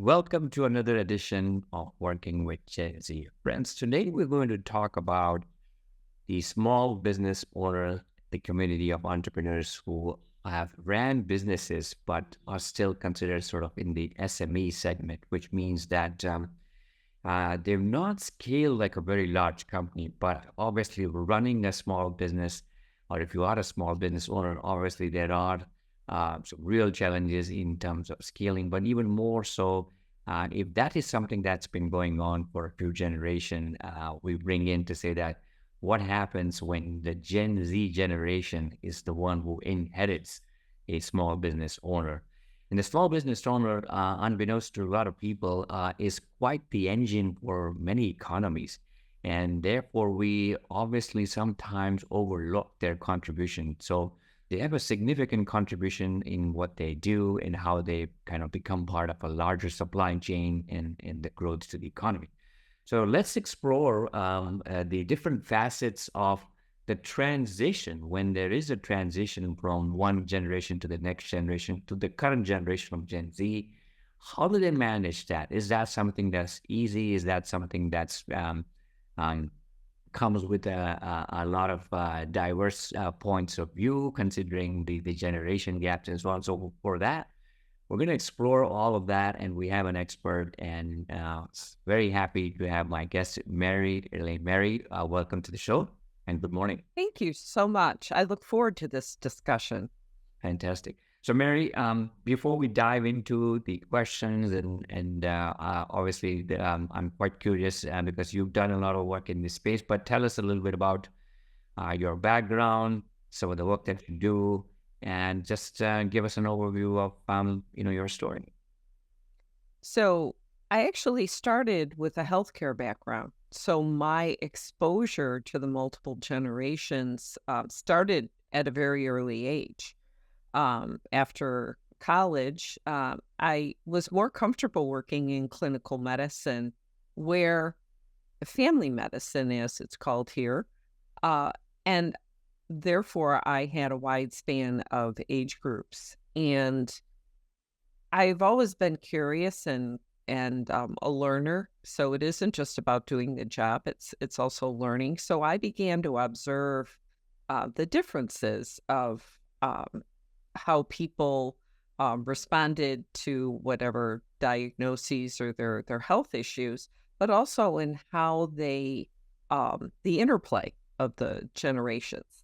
Welcome to another edition of Working with Gen Z. Friends, today we're going to talk about the small business owner, the community of entrepreneurs who have ran businesses but are still considered sort of in the SME segment, which means that they've not scaled like a very large company, but obviously running a small business, or if you are a small business owner, obviously there are some real challenges in terms of scaling, but even more so, if that is something that's been going on for a few generations, we bring in to say that what happens when the Gen Z generation is the one who inherits a small business owner. And the small business owner, unbeknownst to a lot of people, is quite the engine for many economies. And therefore, we obviously sometimes overlook their contribution. So they have a significant contribution in what they do and how they kind of become part of a larger supply chain and the growth to the economy. So let's explore the different facets of the transition when there is a transition from one generation to the next generation to the current generation of Gen Z. How do they manage that? Is that something that's easy? Is that something that's um, comes with a lot of diverse points of view, considering the generation gaps and so on? So for that, we're going to explore all of that, and we have an expert, and very happy to have my guest, Mary Erlain. Mary, welcome to the show, and good morning. Thank you so much. I look forward to this discussion. Fantastic. So, Mary, before we dive into the questions, and obviously, I'm quite curious because you've done a lot of work in this space. But tell us a little bit about your background, some of the work that you do, and just give us an overview of your story. So, I actually started with a healthcare background. So, my exposure to the multiple generations started at a very early age. After college, I was more comfortable working in clinical medicine, where family medicine, as it's called here, uh, and therefore I had a wide span of age groups. And I've always been curious and a learner, so it isn't just about doing the job; it's also learning. So I began to observe the differences of how people responded to whatever diagnoses or their health issues, but also in how the interplay of the generations.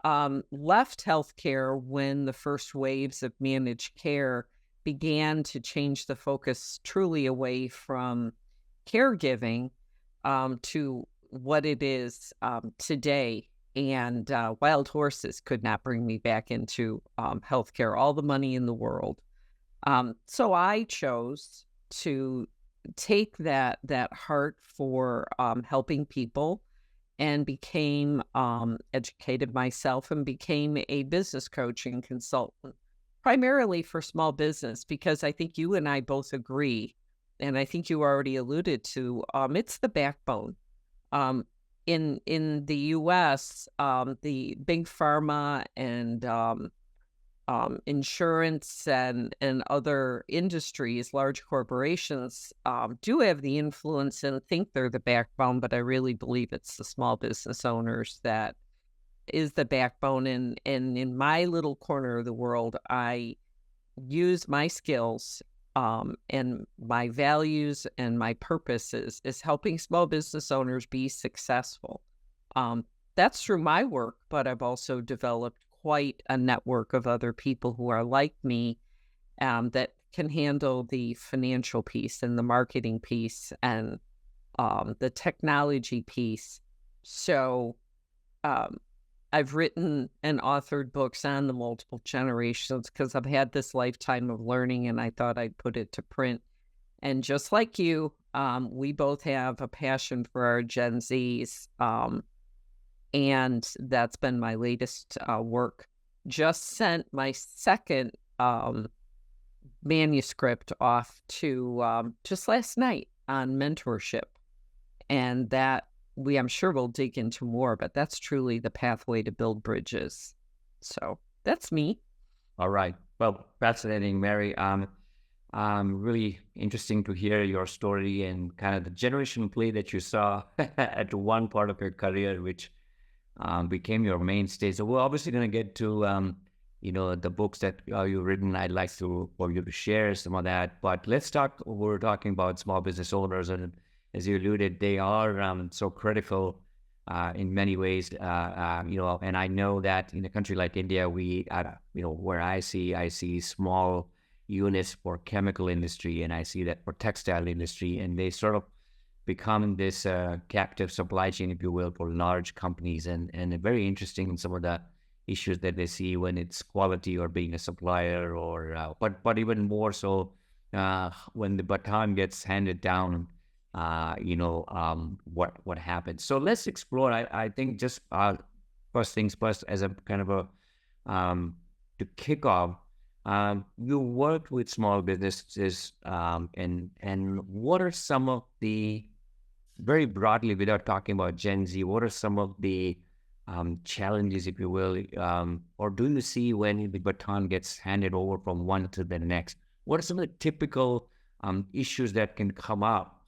Left healthcare when the first waves of managed care began to change the focus truly away from caregiving to what it is today. And wild horses could not bring me back into healthcare, all the money in the world. So I chose to take that heart for helping people and became educated myself and became a business coach and consultant, primarily for small business, because I think you and I both agree, and I think you already alluded to, it's the backbone. Um, in the U.S., the big pharma and insurance and other industries, large corporations, do have the influence and think they're the backbone, but I really believe it's the small business owners that is the backbone. And in my little corner of the world, I use my skills and my values and my purposes is helping small business owners be successful. That's through my work, but I've also developed quite a network of other people who are like me, that can handle the financial piece and the marketing piece and the technology piece. So um, I've written and authored books on the multiple generations because I've had this lifetime of learning and I thought I'd put it to print. And just like you, we both have a passion for our Gen Zs. And that's been my latest work. Just sent my second manuscript off to just last night on mentorship. And that I'm sure we'll dig into more, but that's truly the pathway to build bridges. So that's me. All right. Well, fascinating, Mary. Really interesting to hear your story and kind of the generation play that you saw at one part of your career, which became your mainstay. So we're obviously going to get to, the books that you've written. I'd like for you to share some of that. But let's talk. We're talking about small business owners, and as you alluded, they are so critical in many ways. And I know that in a country like India, where I see small units for chemical industry, and I see that for textile industry, and they sort of become this captive supply chain, if you will, for large companies, and very interesting in some of the issues that they see when it's quality or being a supplier, or but even more so when the baton gets handed down. What happens. So let's explore. I think just first things first, as a kind of a to kick off. You worked with small businesses, and what are some of the, very broadly, without talking about Gen Z, what are some of the challenges, if you will, or do you see when the baton gets handed over from one to the next? What are some of the typical issues that can come up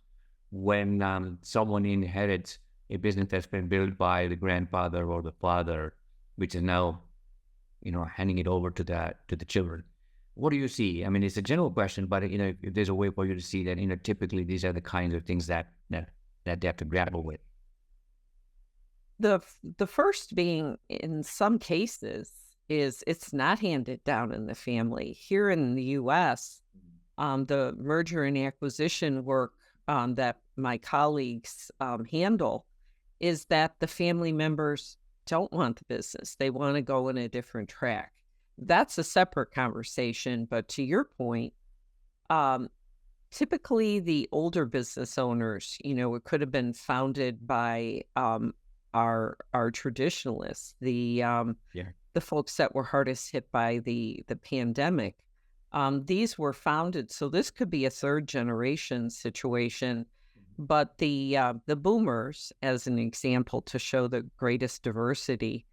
when someone inherits a business that's been built by the grandfather or the father, which is now, handing it over to the children? What do you see? I mean, it's a general question, but if there's a way for you to see that, typically these are the kinds of things that they have to grapple with. The first being, in some cases, is it's not handed down in the family. Here in the U.S., the merger and acquisition work that my colleagues handle is that the family members don't want the business. They want to go in a different track. That's a separate conversation. But to your point, um, typically the older business owners, it could have been founded by our traditionalists, Yeah. the folks that were hardest hit by the pandemic. These were founded, so this could be a third generation situation. But the boomers, as an example, to show the greatest diversity,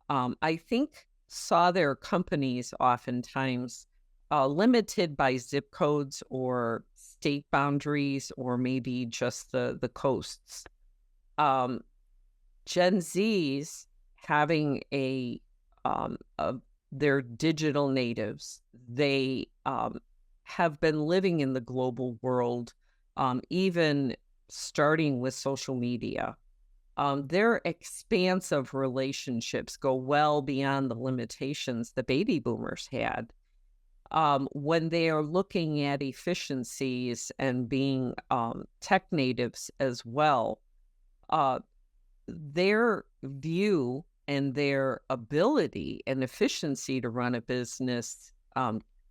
I think saw their companies oftentimes limited by zip codes or state boundaries, or maybe just the coasts. Um, Gen Zs having they're digital natives. They have been living in the global world, even starting with social media. Their expansive relationships go well beyond the limitations the baby boomers had. When they are looking at efficiencies and being tech natives as well, uh, their view and their ability and efficiency to run a business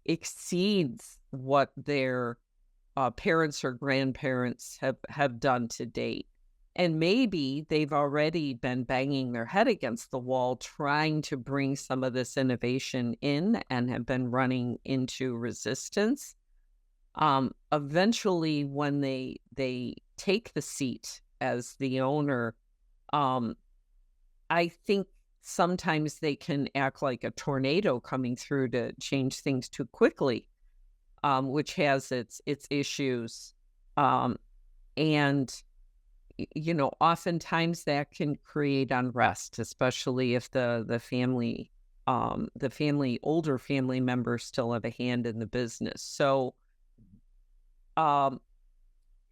exceeds what their parents or grandparents have done to date. And maybe they've already been banging their head against the wall trying to bring some of this innovation in and have been running into resistance. Eventually, when they take the seat as the owner, um, I think sometimes they can act like a tornado coming through to change things too quickly, which has its issues. And oftentimes that can create unrest, especially if the older family members still have a hand in the business. So, um,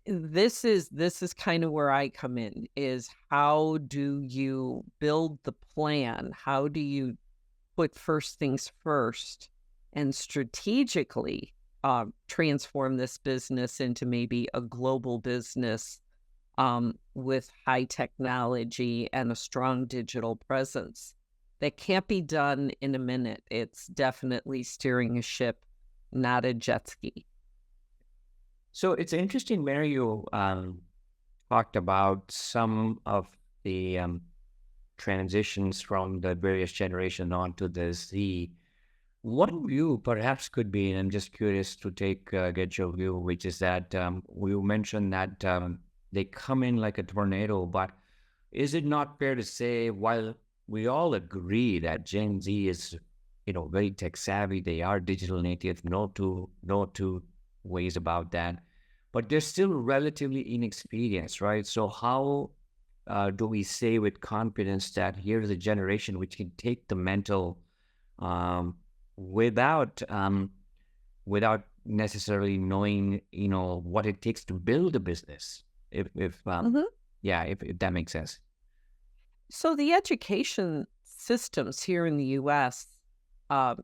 this is kind of where I come in, is how do you build the plan? How do you put first things first and strategically transform this business into maybe a global business with high technology and a strong digital presence? That can't be done in a minute. It's definitely steering a ship, not a jet ski. So it's interesting, Mary, you talked about some of the transitions from the various generations onto the Z. One view perhaps could be, and I'm just curious to get your view, which is that we mentioned that they come in like a tornado, but is it not fair to say, while we all agree that Gen Z is, very tech savvy, they are digital natives, no two ways about that, but they're still relatively inexperienced, right? So how do we say with confidence that here's a generation which can take the mental um, without without necessarily knowing, what it takes to build a business? If Mhm. yeah, if that makes sense. So the education systems here in the US uh,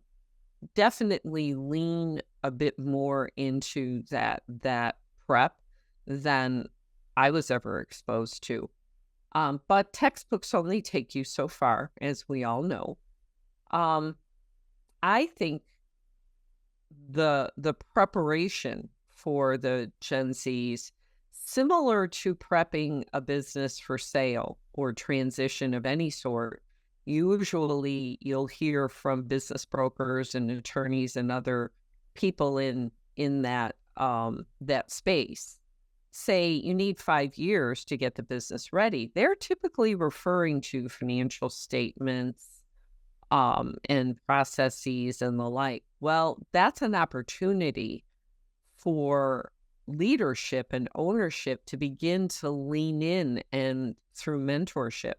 definitely lean a bit more into that prep than I was ever exposed to. But textbooks only take you so far, as we all know. Um, I think the preparation for the Gen Zs, similar to prepping a business for sale or transition of any sort, usually you'll hear from business brokers and attorneys and other people in that space say you need 5 years to get the business ready. They're typically referring to financial statements and processes and the like. Well, that's an opportunity for leadership and ownership to begin to lean in and through mentorship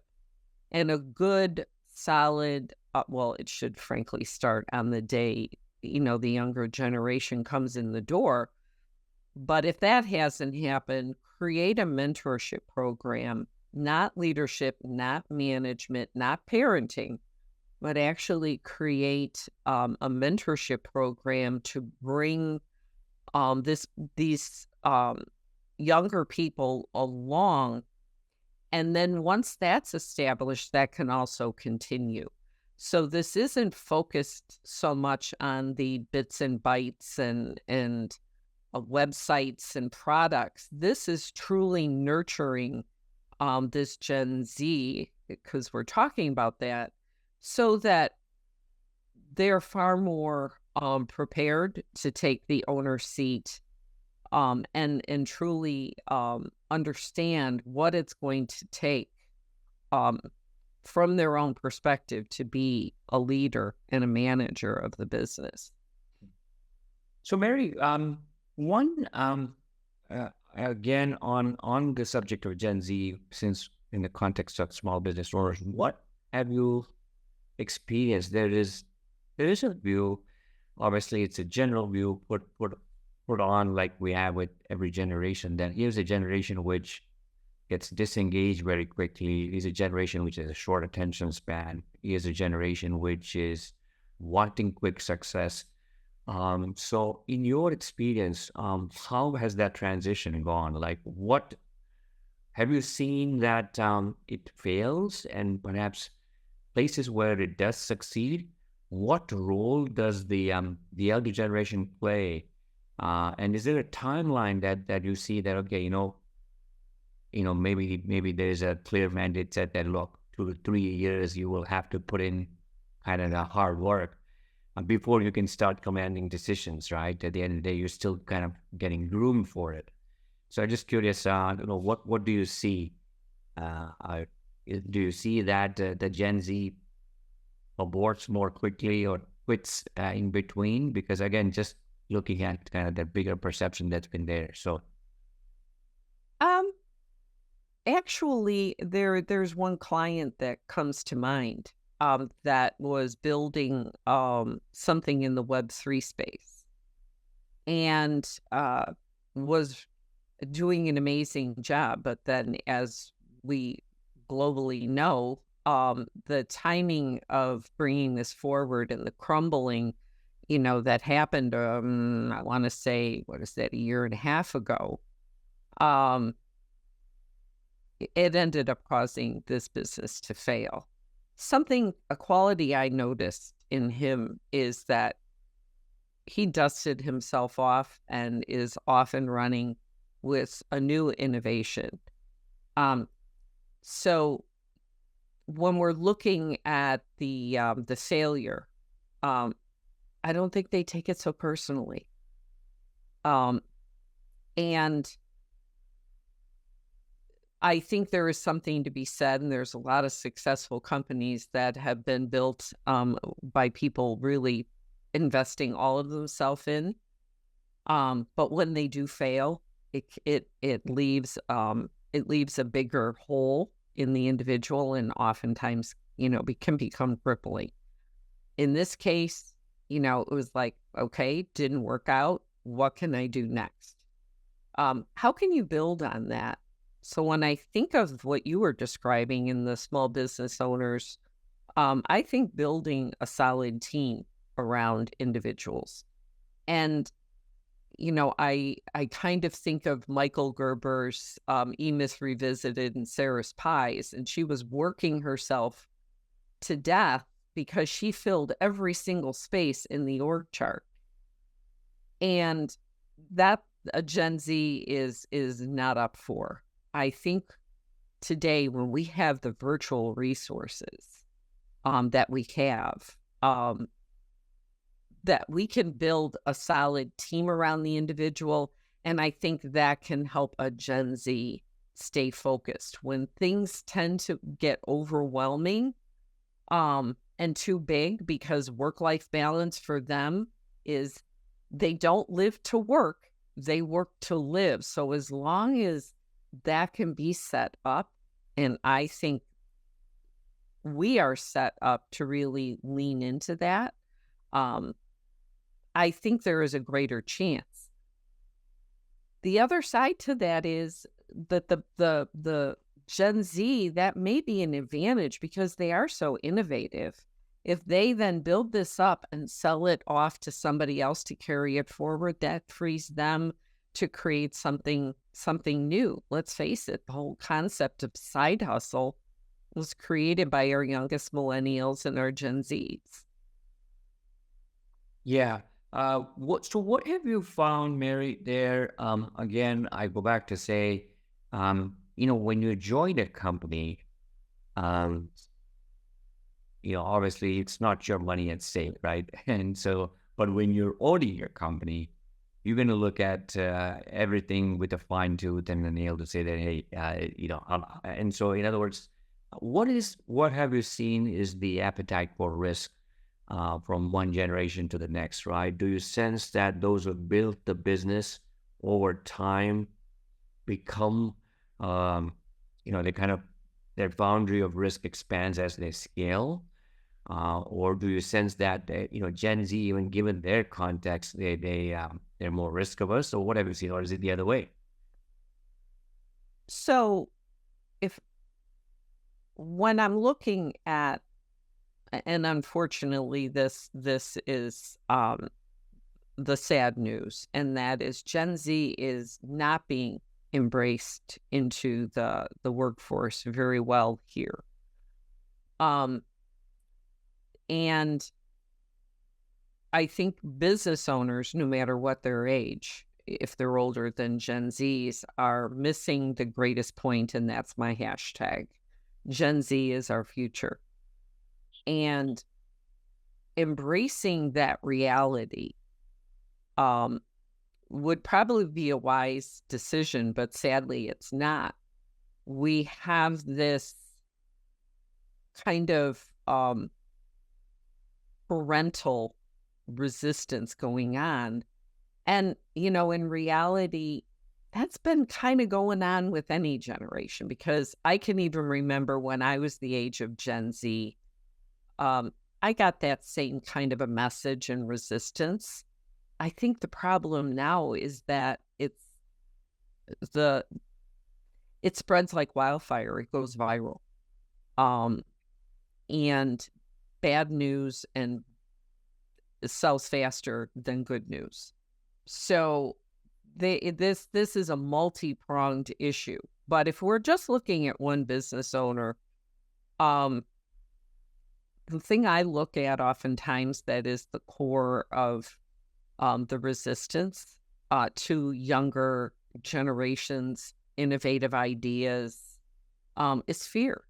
and a good solid well, it should frankly start on the day the younger generation comes in the door, but if that hasn't happened, create a mentorship program, not leadership, not management, not parenting, but actually create a mentorship program to bring these younger people along. And then once that's established, that can also continue. So this isn't focused so much on the bits and bytes and websites and products. This is truly nurturing this Gen Z, because we're talking about that, so that they're far more prepared to take the owner seat and truly understand what it's going to take um, from their own perspective to be a leader and a manager of the business. So, Mary, one again on the subject of Gen Z, since in the context of small business owners, what have you experienced? There is a view. Obviously, it's a general view put on like we have with every generation. That here's a generation which gets disengaged very quickly. Here's a generation which has a short attention span. Here's a generation which is wanting quick success. So in your experience, how has that transition gone? Like, what have you seen that it fails, and perhaps places where it does succeed? What role does the elder generation play? And is there a timeline that you see that, okay, maybe there's a clear mandate set that, look, 2 to 3 years you will have to put in kind of the hard work before you can start commanding decisions, right? At the end of the day, you're still kind of getting groomed for it. So I'm just curious, what do you see? Do you see that the Gen Z aborts more quickly or quits in between? Because again, just looking at kind of the bigger perception that's been there. So, Um, Actually, there's one client that comes to mind that was building something in the Web3 space and was doing an amazing job. But then, as we globally know, the timing of bringing this forward and the crumbling, that happened, I want to say, what is that, a year and a half ago, um, it ended up causing this business to fail. A quality I noticed in him is that he dusted himself off and is off and running with a new innovation. Um, so when we're looking at the failure, um, I don't think they take it so personally. Um, and I think there is something to be said, and there's a lot of successful companies that have been built by people really investing all of themselves in. But when they do fail, it leaves a bigger hole in the individual, and oftentimes, can become crippling. In this case, it was like, okay, didn't work out. What can I do next? How can you build on that? So when I think of what you were describing in the small business owners, I think building a solid team around individuals. And, I kind of think of Michael Gerber's E-Myth Revisited and Sarah's Pies, and she was working herself to death because she filled every single space in the org chart. And that a Gen Z is not up for. I think today when we have the virtual resources that we have, that we can build a solid team around the individual. And I think that can help a Gen Z stay focused. When things tend to get overwhelming and too big, because work-life balance for them is they don't live to work, they work to live. So as long as that can be set up, and I think we are set up to really lean into that, I think there is a greater chance. The other side to that is that the Gen Z, that may be an advantage because they are so innovative. If they then build this up and sell it off to somebody else to carry it forward, that frees them to create something new. Let's face it, the whole concept of side hustle was created by our youngest millennials and our Gen Zs. Yeah. What have you found, Mary, there? Again, I go back to say, when you join a company, um, obviously it's not your money at stake, right? And so, but when you're owning your company, you're going to look at everything with a fine tooth and a nail to say that, hey, and so in other words, what have you seen is the appetite for risk from one generation to the next, right? Do you sense that those who built the business over time become, they kind of, their boundary of risk expands as they scale? Or do you sense that, Gen Z, even given their context, they're more risk averse? Or what have you seen? Or is it the other way? So if when I'm looking at, and unfortunately this is the sad news, and that is Gen Z is not being embraced into the workforce very well here. And I think business owners, no matter what their age, if they're older than Gen Zs, are missing the greatest point, and that's my hashtag. Gen Z is our future. And embracing that reality would probably be a wise decision, but sadly it's not. We have this kind of parental resistance going on. And, in reality, that's been kind of going on with any generation, because I can even remember when I was the age of Gen Z, I got that same kind of a message and resistance. I think the problem now is that it spreads like wildfire. It goes viral. And bad news and sells faster than good news. So this is a multi-pronged issue. But if we're just looking at one business owner, the thing I look at oftentimes that is the core of the resistance to younger generations' innovative ideas is fear.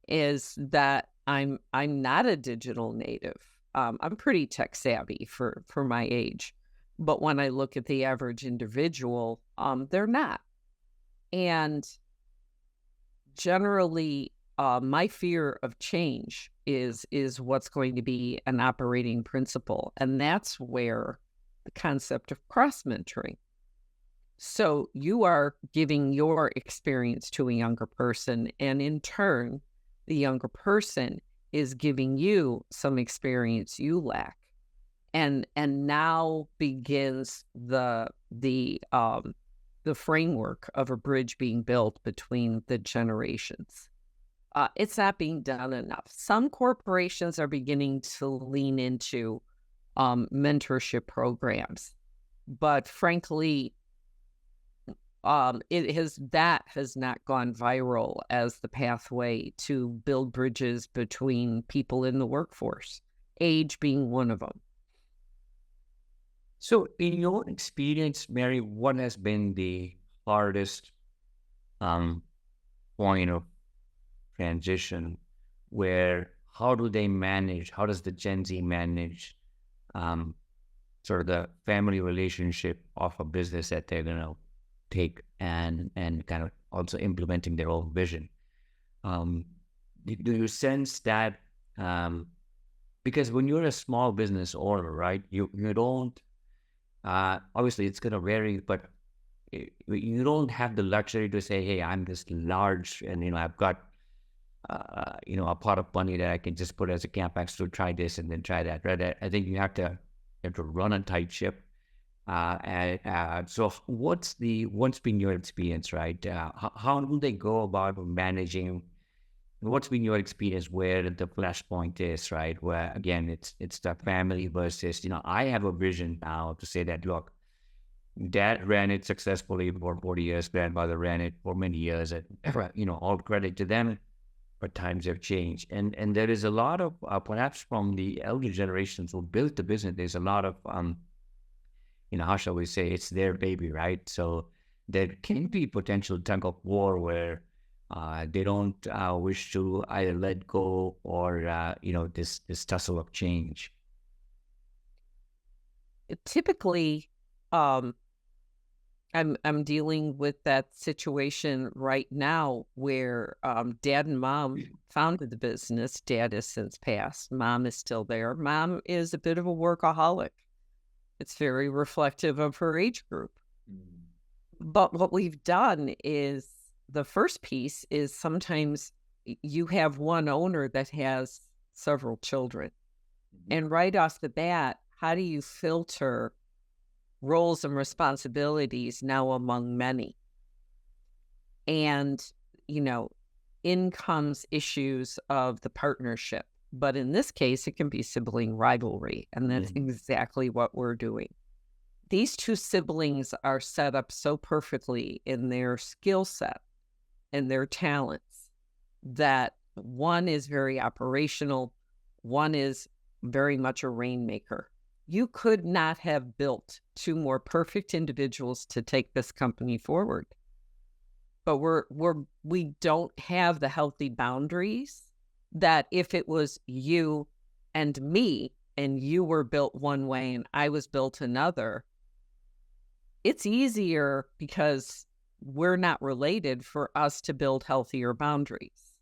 Is that I'm not a digital native. I'm pretty tech savvy for my age, but when I look at the average individual, they're not. And generally, my fear of change is what's going to be an operating principle, and that's where the concept of cross mentoring. So you are giving your experience to a younger person, and in turn, the younger person is giving you some experience you lack. And now begins the framework of a bridge being built between the generations. It's not being done enough. Some corporations are beginning to lean into mentorship programs, but frankly, that has not gone viral as the pathway to build bridges between people in the workforce, age being one of them. So, in your experience, Mary, what has been the hardest um, point of transition where how do they manage, how does the Gen Z manage um, sort of the family relationship of a business that they're going to take and kind of also implementing their own vision? Um, do you sense that because when you're a small business owner, right, you don't obviously it's going to vary, but you don't have the luxury to say, hey, I'm this large and I've got a pot of money that I can just put as a capex to try this and then try that, right? I think you have to run a tight ship. So what's been your experience, right? How do they go about managing? What's been your experience where the flashpoint is, right? Where again, it's the family versus, I have a vision now to say that, look, dad ran it successfully for 40 years, grandmother ran it for many years, and all credit to them, but times have changed. And there is a lot of, perhaps from the elder generations who built the business, there's a lot of, how shall we say, it's their baby, right? So there can be potential tug of war where they don't wish to either let go or, this tussle of change. Typically, um, I'm dealing with that situation right now where dad and mom founded the business. Dad has since passed. Mom is still there. Mom is a bit of a workaholic. It's very reflective of her age group. But what we've done is the first piece is sometimes you have one owner that has several children. And right off the bat, how do you filter roles and responsibilities now among many? And, in comes issues of the partnership. But in this case, it can be sibling rivalry. And that's exactly what we're doing. These two siblings are set up so perfectly in their skill set and their talents that one is very operational, one is very much a rainmaker. You could not have built two more perfect individuals to take this company forward. But we don't have the healthy boundaries that if it was you and me and you were built one way and I was built another, it's easier because we're not related for us to build healthier boundaries.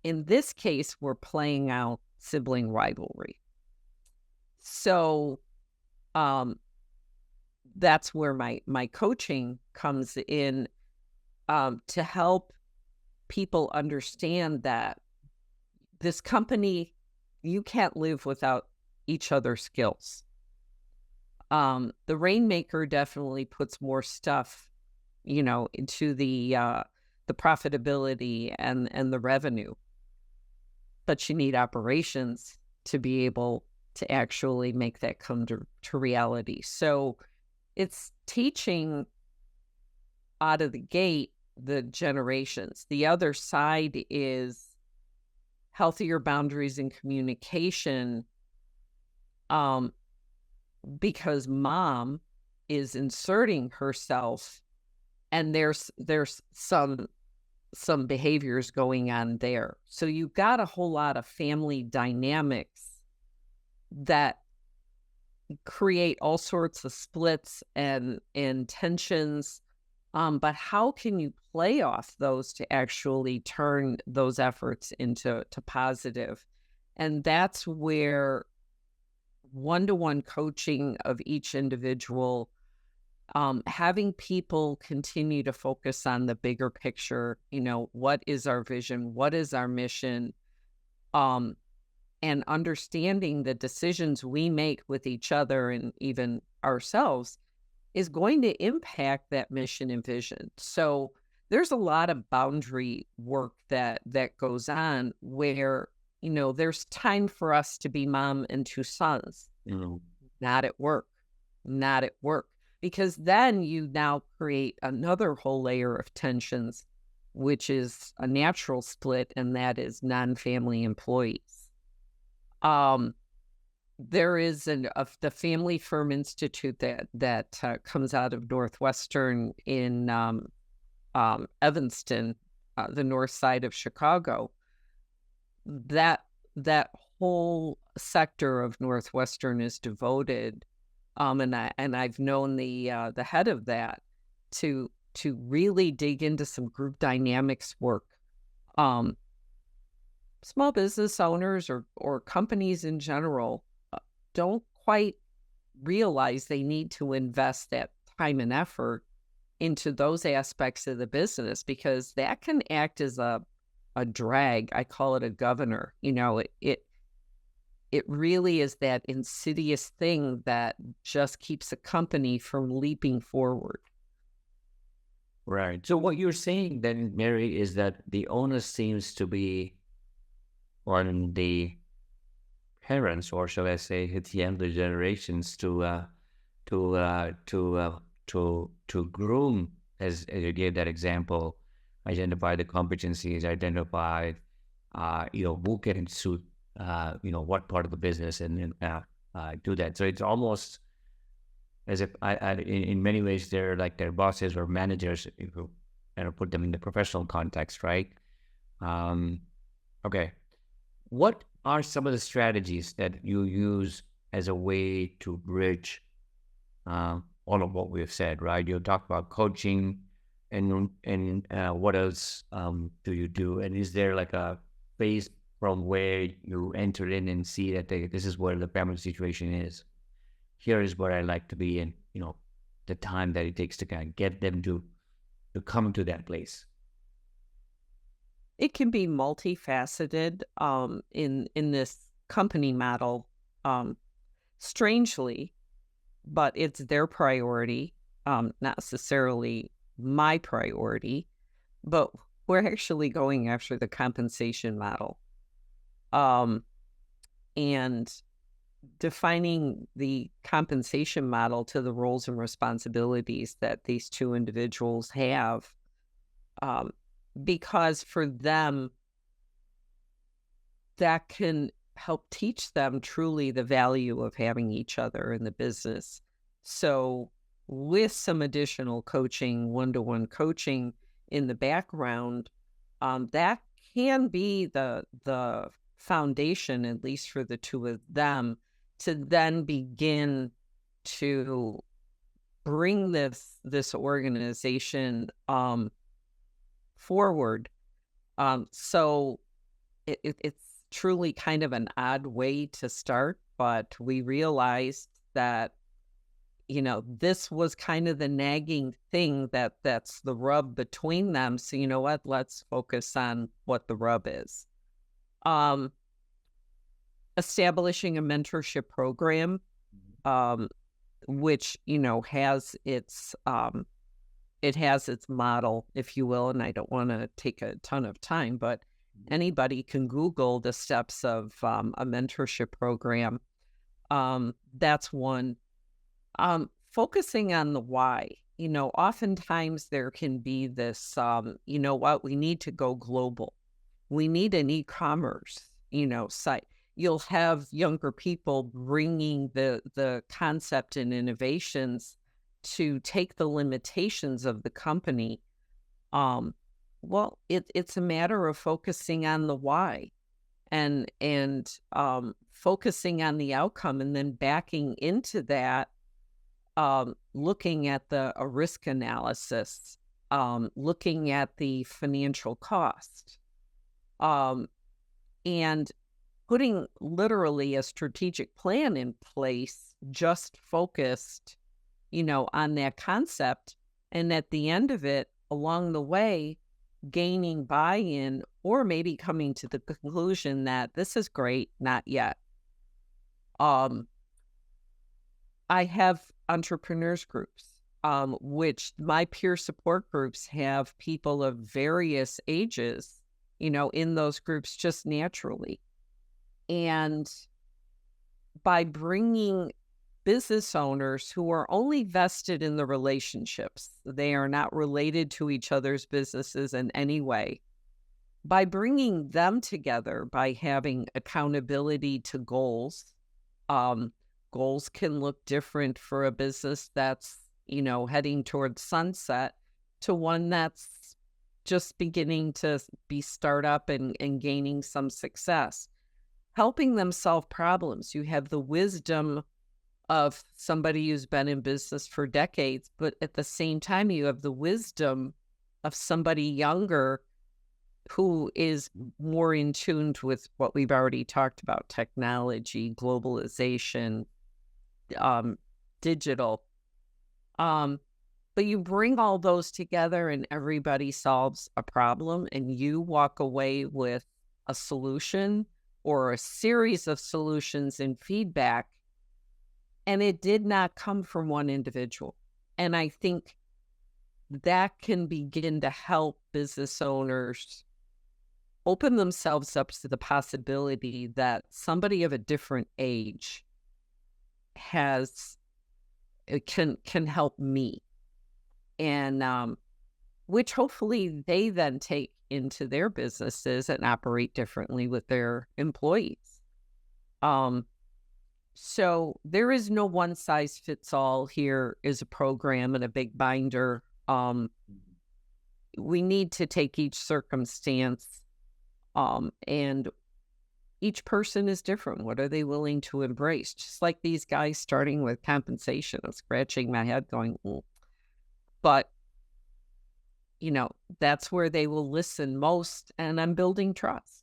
In this case, we're playing out sibling rivalry. So that's where my coaching comes in, to help people understand that this company, you can't live without each other's skills. The rainmaker definitely puts more stuff, into the profitability and the revenue. But you need operations to be able to actually make that come to reality. So it's teaching out of the gate the generations. The other side is healthier boundaries and communication, because mom is inserting herself and there's some behaviors going on there. So you've got a whole lot of family dynamics that create all sorts of splits and tensions. But how can you play off those to actually turn those efforts into positive? And that's where one-to-one coaching of each individual, having people continue to focus on the bigger picture, what is our vision? What is our mission? Um, and understanding the decisions we make with each other and even ourselves is going to impact that mission and vision. So there's a lot of boundary work that goes on where, there's time for us to be mom and two sons, Mm. not at work, not at work. Because then you now create another whole layer of tensions, which is a natural split, and that is non-family employees. Um, there is the Family Firm Institute that comes out of Northwestern in Evanston, the north side of Chicago. That whole sector of Northwestern is devoted, and I've known the head of that to really dig into some group dynamics work. Um, Small business owners or companies in general don't quite realize they need to invest that time and effort into those aspects of the business because that can act as a drag. I call it a governor. It really is that insidious thing that just keeps a company from leaping forward. Right. So what you're saying then, Mary, is that the onus seems to be on the parents, or shall I say, it's the younger generations to to groom, as you gave that example, identify the competencies, identify who can suit what part of the business, and then do that. So it's almost as if in many ways they're like their bosses or managers, if you put them in the professional context, right? Um, okay. What are some of the strategies that you use as a way to bridge all of what we've said, right? You talked about coaching, and what else do you do? And is there like a phase from where you enter in and see that this is where the family situation is? Here is where I like to be in, the time that it takes to kind of get them to come to that place. It can be multifaceted in this company model. Um, Strangely, but it's their priority, not necessarily my priority, but we're actually going after the compensation model. Um, and defining the compensation model to the roles and responsibilities that these two individuals have, um, because for them, that can help teach them truly the value of having each other in the business. So, with some additional coaching, one-to-one coaching in the background, that can be the foundation, at least for the two of them, to then begin to bring this organization forward. So it's truly kind of an odd way to start, but we realized that this was kind of the nagging thing that's the rub between them. So you know what? Let's focus on what the rub is. Establishing a mentorship program, which has its model, if you will, and I don't want to take a ton of time, but anybody can Google the steps of a mentorship program. That's one. Focusing on the why. Oftentimes there can be this, we need to go global. We need an e-commerce, site. You'll have younger people bringing the concept and innovations to take the limitations of the company. Well, it's a matter of focusing on the why and focusing on the outcome, and then backing into that, looking at a risk analysis, looking at the financial cost, and putting literally a strategic plan in place, just focused, on that concept. And at the end of it, along the way, gaining buy-in or maybe coming to the conclusion that this is great, not yet. Um, I have entrepreneurs groups, which my peer support groups have people of various ages, in those groups just naturally. And by bringing business owners who are only vested in the relationships, they are not related to each other's businesses in any way. By bringing them together, by having accountability to goals, um, goals can look different for a business that's, heading towards sunset to one that's just beginning to be startup and gaining some success. Helping them solve problems. You have the wisdom of somebody who's been in business for decades, but at the same time, you have the wisdom of somebody younger who is more in tune with what we've already talked about: technology, globalization, digital. But you bring all those together and everybody solves a problem, and you walk away with a solution or a series of solutions and feedback. And it did not come from one individual. And I think that can begin to help business owners open themselves up to the possibility that somebody of a different age can help me. And which hopefully they then take into their businesses and operate differently with their employees. So there is no one size fits all. Here is a program and a big binder. We need to take each circumstance, and each person is different. What are they willing to embrace? Just like these guys starting with compensation. I'm scratching my head going, but that's where they will listen most, and I'm building trust.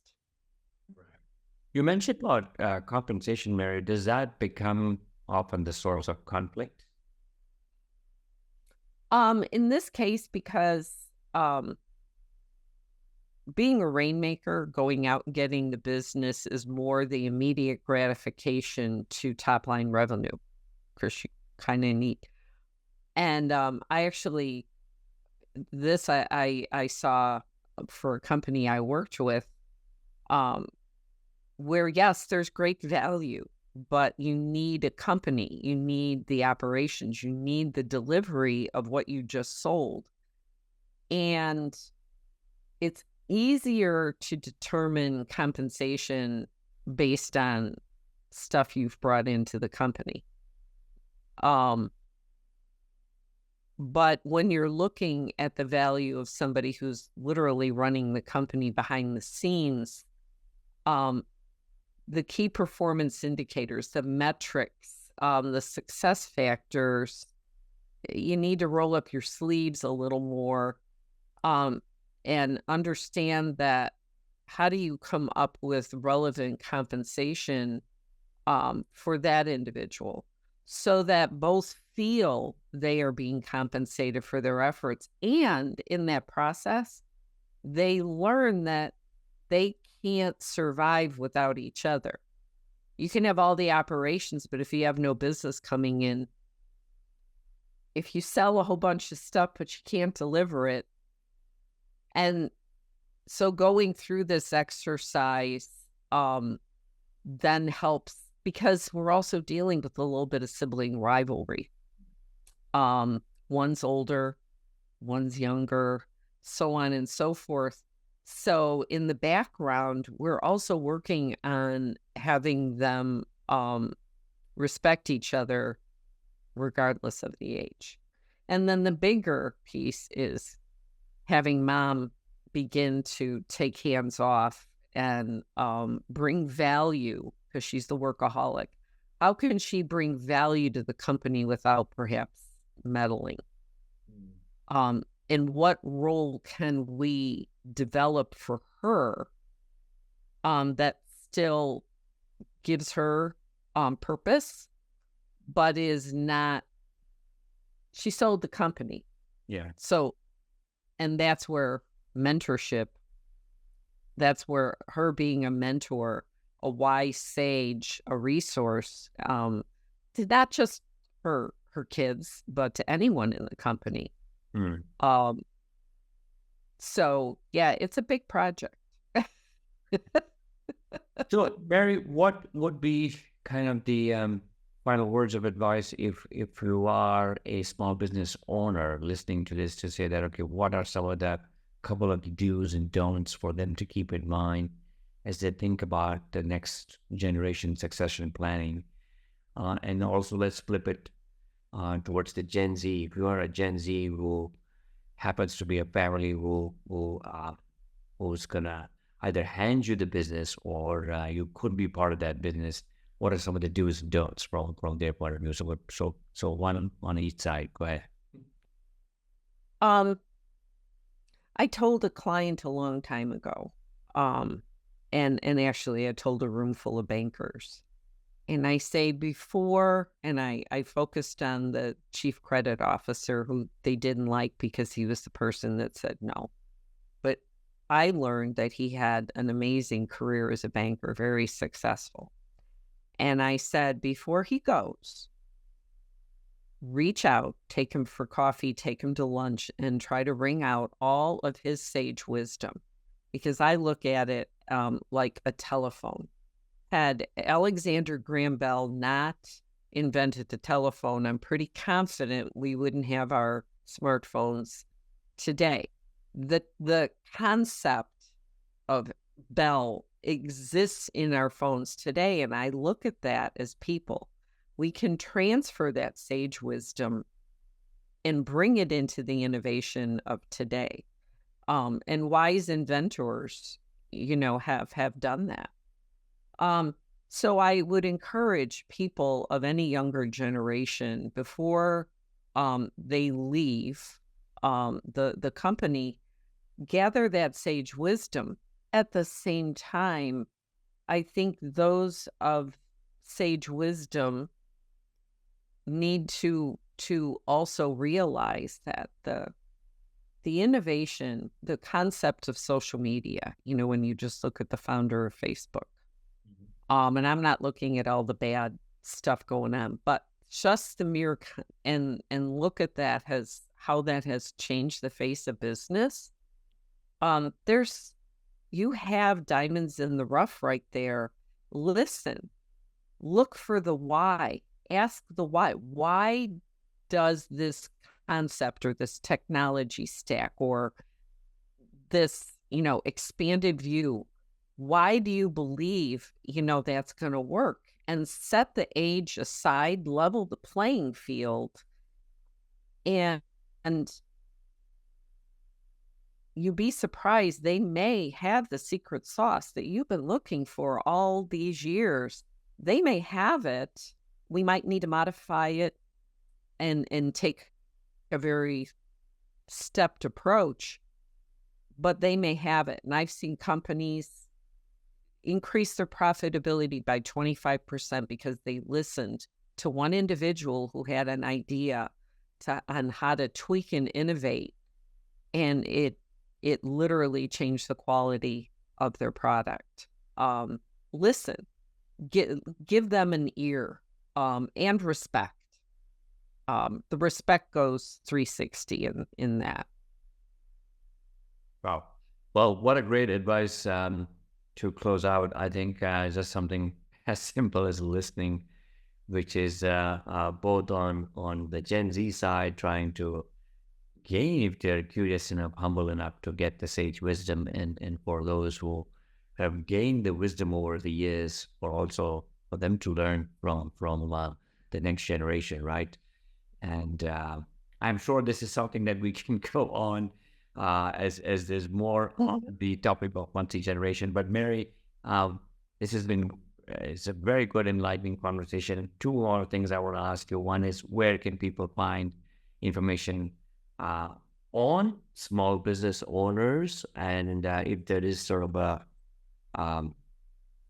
You mentioned about compensation, Mary. Does that become often the source of conflict? In this case, because being a rainmaker, going out and getting the business is more the immediate gratification to top line revenue, because you kind of need. And I actually, I saw for a company I worked with, where yes, there's great value, but you need a company, you need the operations, you need the delivery of what you just sold. And it's easier to determine compensation based on stuff you've brought into the company. But when you're looking at the value of somebody who's literally running the company behind the scenes, the key performance indicators, the metrics, the success factors, you need to roll up your sleeves a little more, and understand that how do you come up with relevant compensation for that individual so that both feel they are being compensated for their efforts. And in that process, they learn that they can't survive without each other. You can have all the operations, but if you have no business coming in, if you sell a whole bunch of stuff, but you can't deliver it. And so going through this exercise then helps, because we're also dealing with a little bit of sibling rivalry. One's older, one's younger, so on and so forth. So in the background, we're also working on having them respect each other regardless of the age. And then the bigger piece is having mom begin to take hands off and bring value, because she's the workaholic. How can she bring value to the company without perhaps meddling? And what role can we develop for her that still gives her purpose, but is not, she sold the company. Yeah. So, and that's where mentorship, that's where her being a mentor, a wise sage, a resource, to not just her kids, but to anyone in the company. Hmm. Um, so yeah, it's a big project. So, Mary, what would be kind of the final words of advice if you are a small business owner listening to this to say that, okay, what are some of the couple of do's and don'ts for them to keep in mind as they think about the next generation succession planning? And also, let's flip it towards the Gen Z. If you are a Gen Z who happens to be a family who's gonna either hand you the business or you could be part of that business. What are some of the do's and don'ts from their point of view? So one on each side. Go ahead. Um, I told a client a long time ago, um, and actually I told a room full of bankers. And I say before, and I focused on the chief credit officer who they didn't like because he was the person that said no. But I learned that he had an amazing career as a banker, very successful. And I said, before he goes, reach out, take him for coffee, take him to lunch, and try to wring out all of his sage wisdom. Because I look at it like a telephone. Had Alexander Graham Bell not invented the telephone, I'm pretty confident we wouldn't have our smartphones today. The concept of Bell exists in our phones today, and I look at that as people. We can transfer that sage wisdom and bring it into the innovation of today. And wise inventors, have done that. Um, so I would encourage people of any younger generation before they leave the company, gather that sage wisdom. At the same time, I think those of sage wisdom need to also realize that the innovation, the concept of social media, when you just look at the founder of Facebook. And I'm not looking at all the bad stuff going on, but just the mere and look at that has how that has changed the face of business. There's you have diamonds in the rough right there. Listen, look for the why. Ask the why. Why does this concept or this technology stack or this, expanded view, why do you believe, that's going to work? And set the age aside, level the playing field, and and you'd be surprised they may have the secret sauce that you've been looking for all these years. They may have it. We might need to modify it and take a very stepped approach, but they may have it. And I've seen companies increase their profitability by 25% because they listened to one individual who had an idea on how to tweak and innovate, and it literally changed the quality of their product. Listen, give them an ear, and respect. The respect goes 360 in that. Wow. Well, what a great advice to close out. I think just something as simple as listening, which is both on the Gen Z side, trying to gain if they're curious enough, humble enough to get the sage wisdom, and for those who have gained the wisdom over the years, or also for them to learn from the next generation, right? And I'm sure this is something that we can go on as there's more on the topic of multi-generation. But Mary, this has been it's a very good enlightening conversation. Two more things I want to ask you. One is, where can people find information uh, on small business owners, and if there is sort of um,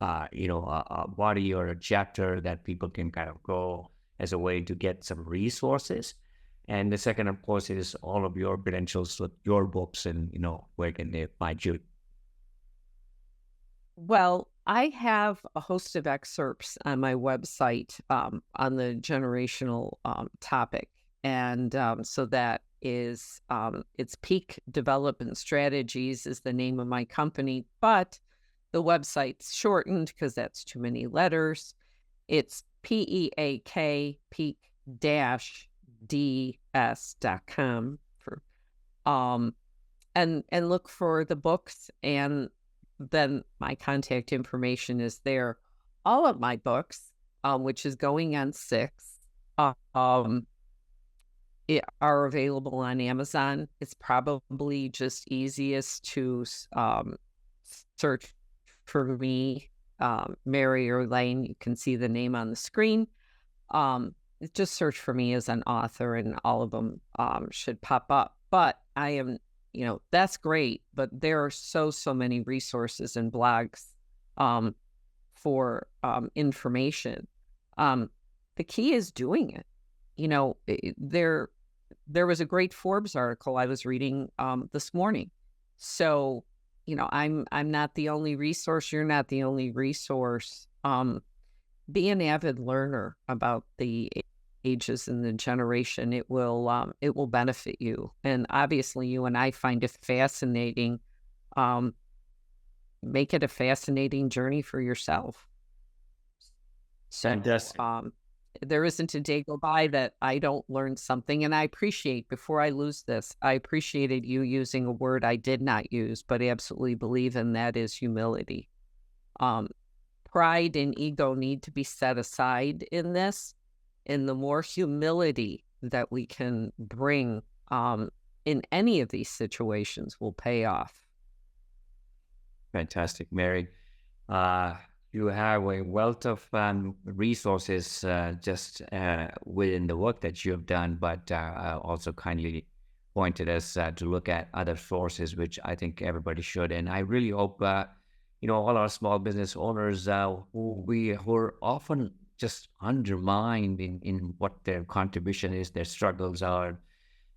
a body or a chapter that people can kind of go as a way to get some resources. And the second, of course, is all of your credentials with your books and, where can they find you? Well, I have a host of excerpts on my website on the generational topic. And so that is, it's Peak Development Strategies is the name of my company, but the website's shortened because that's too many letters. It's peak dash ds.com for um and look for the books, and then my contact information is there. All of my books, which is going on 6, uh, um, are available on Amazon. It's probably just easiest to search for me, Mary Erlain. You can see the name on the screen. Just search for me as an author, and all of them should pop up. But I am, that's great. But there are so many resources and blogs for information. The key is doing it. There was a great Forbes article I was reading this morning. So, I'm not the only resource. You're not the only resource. Be an avid learner about the ages and the generation. It will benefit you. And obviously you and I find it fascinating. Make it a fascinating journey for yourself. So Fantastic. there isn't a day go by that I don't learn something. And I appreciate, before I lose this, I appreciated you using a word I did not use, but absolutely believe in, that is humility. Pride and ego need to be set aside in this, and the more humility that we can bring in any of these situations will pay off. Fantastic, Mary. You have a wealth of resources just within the work that you have done, but also kindly pointed us to look at other sources, which I think everybody should. And I really hope, all our small business owners who are often just undermined in what their contribution is, their struggles are,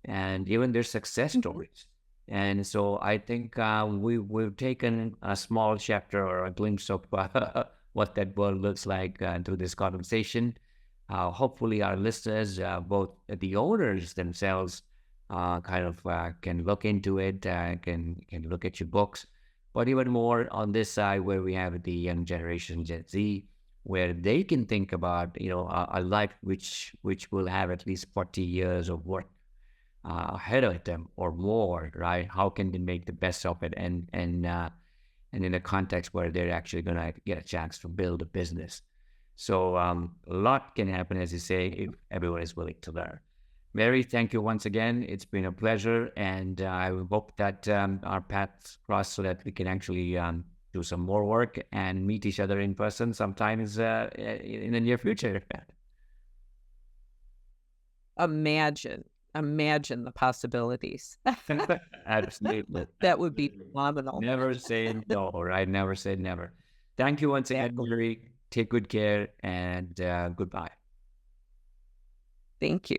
and even their success stories. And so I think we've taken a small chapter or a glimpse of what that world looks like through this conversation. Hopefully our listeners, both the owners themselves, can look into it, can look at your books, but even more on this side where we have the young generation, Gen Z, where they can think about, a life which will have at least 40 years of work ahead of them or more, right? How can they make the best of it, and in a context where they're actually going to get a chance to build a business. So a lot can happen, as you say, if everyone is willing to learn. Mary, thank you once again. It's been a pleasure, and I hope that our paths cross so that we can actually do some more work and meet each other in person sometimes in the near future. Imagine the possibilities. Absolutely. That would be phenomenal. Never say no, right? Never say never. Thank you once again, Mary. Take good care, and goodbye. Thank you.